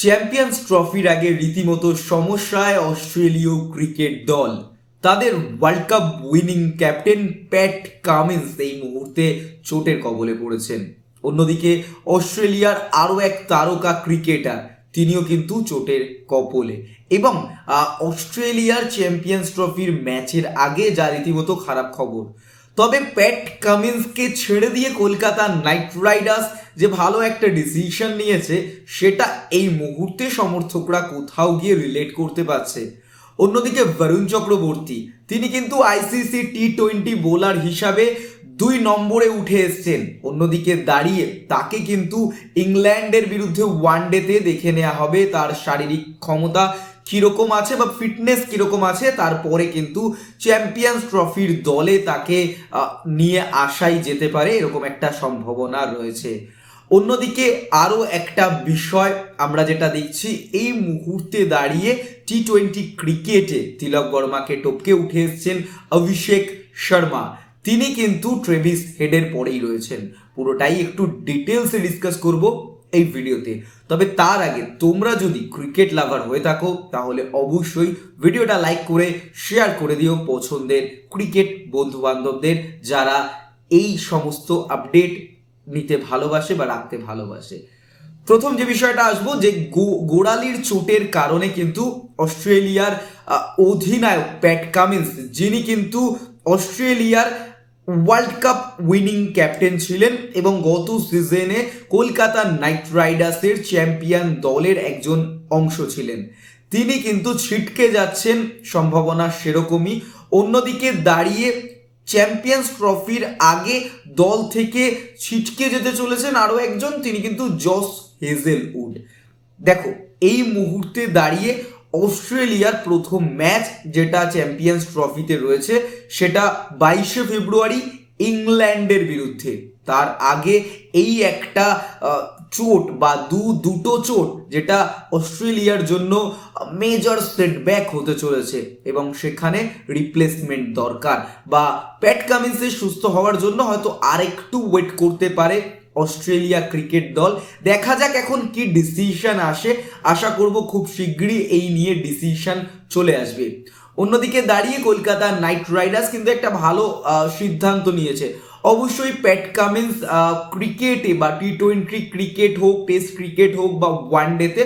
Champions ট্রফির আগে রীতিমতো সমস্যায় অস্ট্রেলীয় ক্রিকেট দল। তাদের world cup winning captain Pat Cummins এই মুহূর্তে চোটের কবলে পড়েছেন। অন্যদিকে অস্ট্রেলিয়ার আরও এক তারকা ক্রিকেটার, তিনিও কিন্তু চোটের কবলে। এবং অস্ট্রেলিয়ার চ্যাম্পিয়ন্স ট্রফির ম্যাচের আগে যা রীতিমতো খারাপ খবর, তবে প্যাট কামিন্সকে ছেড়ে দিয়ে কলকাতা নাইট রাইডার্স যে ভালো একটা ডিসিশন নিয়েছে, সেটা এই মুহূর্তে সমর্থকরা কোথাও গিয়ে রিলেট করতে পারছে। অন্যদিকে বরুণ চক্রবর্তী, তিনি কিন্তু আইসিসি টি-20 বোলার হিসাবে 2 নম্বরে উঠে এসছেন। অন্যদিকে দাঁড়িয়ে তাকে কিন্তু ইংল্যান্ডের বিরুদ্ধে ওয়ানডেতে দেখে নেওয়া হবে তার শারীরিক ক্ষমতা কীরকম আছে বা ফিটনেস কীরকম আছে, তারপরে কিন্তু চ্যাম্পিয়ন্স ট্রফির দলে তাকে নিয়ে আসাই যেতে পারে, এরকম একটা সম্ভাবনা রয়েছে। অন্যদিকে আরও একটা বিষয় আমরা যেটা দেখছি, এই মুহূর্তে দাঁড়িয়ে টি-20 ক্রিকেটে তিলক বর্মাকে টপকে উঠে এসছেন অভিষেক শর্মা। তিনি কিন্তু ট্রেভিস হেডের পরেই রয়েছেন। পুরোটাই একটু ডিটেলসে ডিসকাস করব এই ভিডিওতে। তবে তার আগে তোমরা যদি ক্রিকেট লাভার হয়ে থাকো, তাহলে অবশ্যই ভিডিওটা লাইক করে শেয়ার করে দিও পছন্দের ক্রিকেট বন্ধু বান্ধবদের, যারা এই সমস্ত আপডেট নিতে ভালোবাসে বা রাখতে ভালোবাসে। প্রথম যে বিষয়টা আসবো, যে গোড়ালির চোটের কারণে কিন্তু অস্ট্রেলিয়ার অধিনায়ক প্যাট কামিন্স, যিনি কিন্তু অস্ট্রেলিয়ার ওয়ার্ল্ড কাপ উইনিং ক্যাপ্টেন ছিলেন এবং গত সিজনে কলকাতা নাইট রাইডার্সের চ্যাম্পিয়ন দলের একজন অংশ ছিলেন, তিনি কিন্তু ছিটকে যাচ্ছেন, সম্ভাবনা সেরকমই। অন্যদিকে দাঁড়িয়ে চ্যাম্পিয়ন্স ট্রফির আগে দল থেকে ছিটকে যেতে চলেছেন আরও একজন, তিনি কিন্তু জস হেজেলউড। দেখো, এই মুহূর্তে দাঁড়িয়ে অস্ট্রেলিয়ার প্রথম ম্যাচ যেটা চ্যাম্পিয়ন্স ট্রফিতে রয়েছে, সেটা 22শে ফেব্রুয়ারি ইংল্যান্ডের বিরুদ্ধে। তার আগে এই একটা চোট বা দুটো চোট, যেটা অস্ট্রেলিয়ার জন্য মেজর সেটব্যাক হতে চলেছে এবং সেখানে রিপ্লেসমেন্ট দরকার, বা প্যাট কামিন্সের সুস্থ হওয়ার জন্য হয়তো আরেকটু ওয়েট করতে পারে অস্ট্রেলিয়া ক্রিকেট দল। দেখা যাক এখন কি ডিসিশন আসে, আশা করব খুব শীঘ্রই এই নিয়ে ডিসিশন চলে আসবে। অন্যদিকে দাঁড়িয়ে কলকাতা নাইট রাইডার্স কিন্তু একটা ভালো সিদ্ধান্ত নিয়েছে। অবশ্যই প্যাট কামিন্স ক্রিকেটে বা টি-20 ক্রিকেট হোক, টেস্ট ক্রিকেট হোক বা ওয়ানডেতে,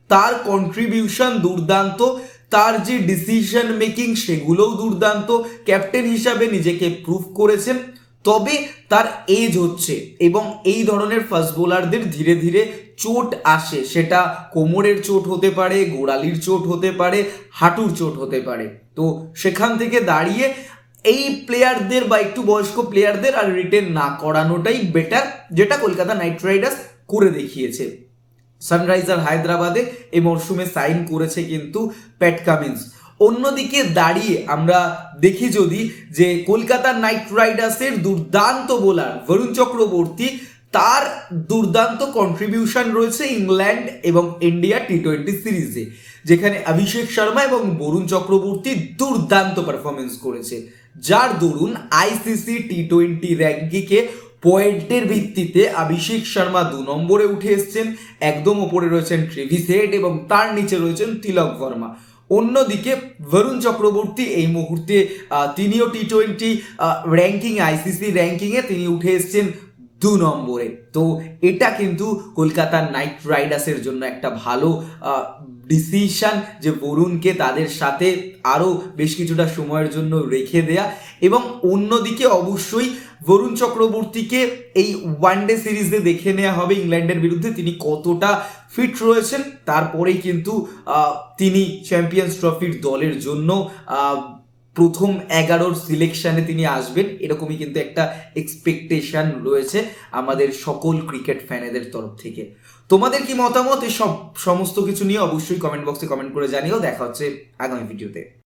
তার কন্ট্রিবিউশন দুর্দান্ত, তার যে ডিসিশন মেকিং সেগুলোও দুর্দান্ত। ক্যাপ্টেন হিসাবে নিজেকে প্রুভ করেছেন। তবে তার এজ হচ্ছে এবং এই ধরনের ফাস্ট বোলারদের ধীরে ধীরে চোট আসে, সেটা কোমরের চোট হতে পারে, গোড়ালির চোট হতে পারে, হাঁটুর চোট হতে পারে। তো সেখান থেকে দাঁড়িয়ে এই প্লেয়ারদের বা একটু বয়স্ক প্লেয়ারদের আর রিটেন না করানোটাই বেটার, যেটা কলকাতা নাইট রাইডার্স করে দেখিয়েছে। সানরাইজার হায়দ্রাবাদে এই মরশুমে সাইন করেছে কিন্তু প্যাট কামিন্স। অন্যদিকে দাঁড়িয়ে আমরা দেখি যদি, যে কলকাতা নাইট রাইডার্সের দুর্দান্ত বোলার বরুণ চক্রবর্তী, তার দুর্দান্ত কন্ট্রিবিউশন রয়েছে ইংল্যান্ড এবং ইন্ডিয়া টি-20 সিরিজে, যেখানে অভিষেক শর্মা এবং বরুণ চক্রবর্তী দুর্দান্ত পারফরমেন্স করেছে, যার দরুন আইসিসি টি-20 র্যাঙ্কিংয়ে পয়েন্টের ভিত্তিতে অভিষেক শর্মা 2 নম্বরে উঠে এসছেন। একদম ওপরে রয়েছেন ট্রেভিস হেড এবং তার নিচে রয়েছেন তিলক বর্মা। অন্যদিকে বরুণ চক্রবর্তী এই মুহূর্তে তিনিও টি-20 র্যাঙ্কিং, আইসিসি র্যাঙ্কিংয়ে তিনি উঠে এসছেন 2 নম্বরে। তো এটা কিন্তু কলকাতা নাইট রাইডার্সের জন্য একটা ভালো ডিসিশন, যে বরুণকে তাদের সাথে আরও বেশ কিছুটা সময়ের জন্য রেখে দেয়া। এবং অন্যদিকে অবশ্যই বরুণ চক্রবর্তীকে এই ওয়ানডে সিরিজে দেখে নেওয়া হবে ইংল্যান্ডের বিরুদ্ধে, তিনি কতটা ফিট রয়েছেন। তারপরেই কিন্তু তিনি চ্যাম্পিয়ন্স ট্রফির দলের জন্য প্রথম 11 সিলেকশনে তিনি আসবেন, এরকমই কিন্তু একটা এক্সপেকটেশন রয়েছে আমাদের সকল ক্রিকেট ফ্যানেদের তরফ থেকে। তোমাদের কি মতামত এই সমস্ত কিছু নিয়ে অবশ্যই কমেন্ট বক্সে কমেন্ট করে জানিও। দেখা হচ্ছে আগামী ভিডিওতে।